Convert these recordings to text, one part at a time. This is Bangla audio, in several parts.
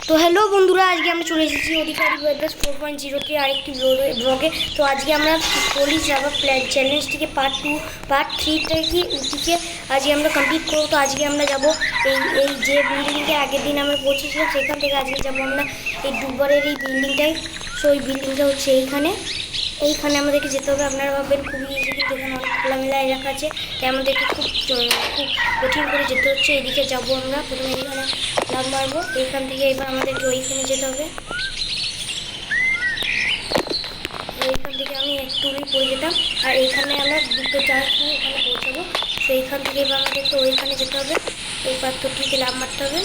তো হ্যালো বন্ধুরা, আজকে আমরা চলে এসেছি অধিকারী ব্রাদার্স 4.0 আরেকটি ব্লগে। তো আজকে আমরা পুলিশ যাওয়া চ্যালেঞ্জটিকে পার্ট 3 থেকে আজকে আমরা কমপ্লিট করবো। তো আজকে আমরা যাব এই যে বিল্ডিংটা আগের দিন আমরা পৌঁছেছিলাম সেখান থেকে আজকে যাব আমরা এই দুবারের এই বিল্ডিংটাই। সো এই বিল্ডিংটা হচ্ছে এইখানে আমাদেরকে যেতে হবে। আপনারা ভাববেন খুবই ইজি, কিন্তু এখানে অনেক খোলামেলা এলাকা আছে, তাই আমাদেরকে খুব কঠিন করে যেতে হচ্ছে। এদিকে যাবো আমরা, প্রথমে এখানে লাভ মারবো, এইখান থেকে এবার আমাদেরকে ওইখানে যেতে হবে। এইখান থেকে আমি একটুই পড়ে যেতাম, আর এইখানে আমরা দুটো চান্স নিয়ে এখানে পৌঁছাবো। তো এইখান থেকে এবার আমাদেরকে ওইখানে যেতে হবে, এই পাথরটিতে লাভ মারতে হবে।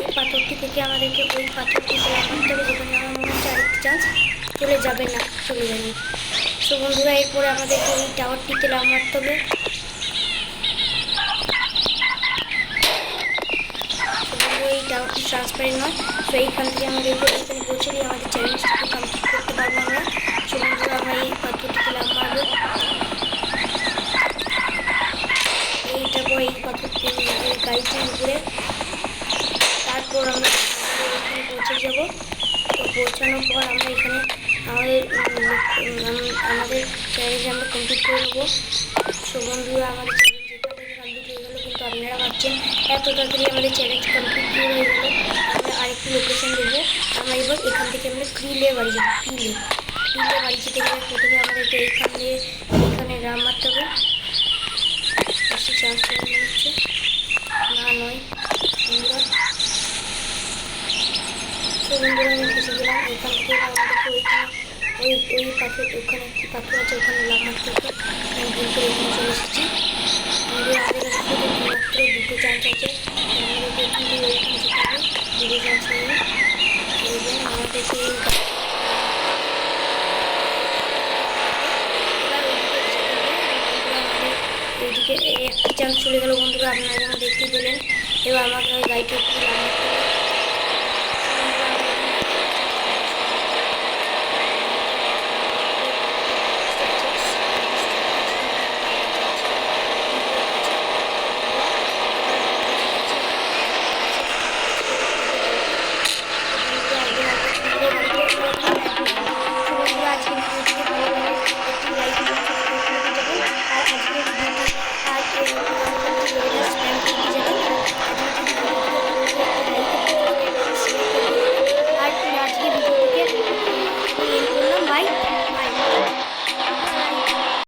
এই পাথরটি থেকে আমাদেরকে ওই পাথরটিতে লাভ মারতে হবে, যেখানে আমার মনে হচ্ছে আরেকটি চান্স চলে যাবে না, চলে যাবে। তো বন্ধুরা, এরপরে আমাদেরকে এই টাওয়ারটিতে লাভ মারতে হবে। এই টাওয়ারটি ট্রান্সপারেন্ট নয়, তো এইখান থেকে আমাদেরকে এখানে পৌঁছালে আমাদের চ্যালেঞ্জটিকে কমপ্লিট করতে পারবো আমরা। তো বন্ধুরা, আমরা এই পাথরটিতে লাভ মারবো। এইটা পর এই পাথরটি গাড়িটির উপরে, তারপর আমরা এখানে পৌঁছে যাবো। তো পৌঁছানোর পর আমরা এখানে আমাদের চ্যালেঞ্জ আমরা কমপ্লিট করে নেবো। সো বন্ধুরা, আমাদের চ্যালেঞ্জ এখান থেকে কমপ্লিট হয়ে গেলো, কিন্তু আপনারা ভাবছেন এত তাড়াতাড়ি আমাদের চ্যালেঞ্জ কমপ্লিট হয়ে গেলো। আমরা আরেকটি লোকেশন দেবো। আমরা এবার এখান থেকে আমরা ক্রিলে বাড়ি যাবো। ক্রিলে বাড়ি যেতে গেলে প্রথমে আমাদেরকে এইখানে রাম মারতে হবে। বেশি চান্স মনে হচ্ছে না, নয় বন্ধুরা। তো বন্ধুরা, আমি ফেসে গেলাম। এখান থেকে আমাদেরকে ওই পাথর, ওখানে একটি পাথর আছে, ওখানে লাভ মারতে হবে। আমি ভুল করে এখানে চলে এসেছি। আমাদের কাছে মাত্র দুটো চান্স আছে, আমাদেরকে এখান থেকে ওইখানে যেতে হবে। দুটো চান্স নিয়ে এবং আমাদেরকে এইদিকে একটি চান্স চলে গেল বন্ধুরা, আপনারা যেন দেখতে পেলেন। এবার আমাকে ওই গাড়িটা একটু লাভ মারতে হবে।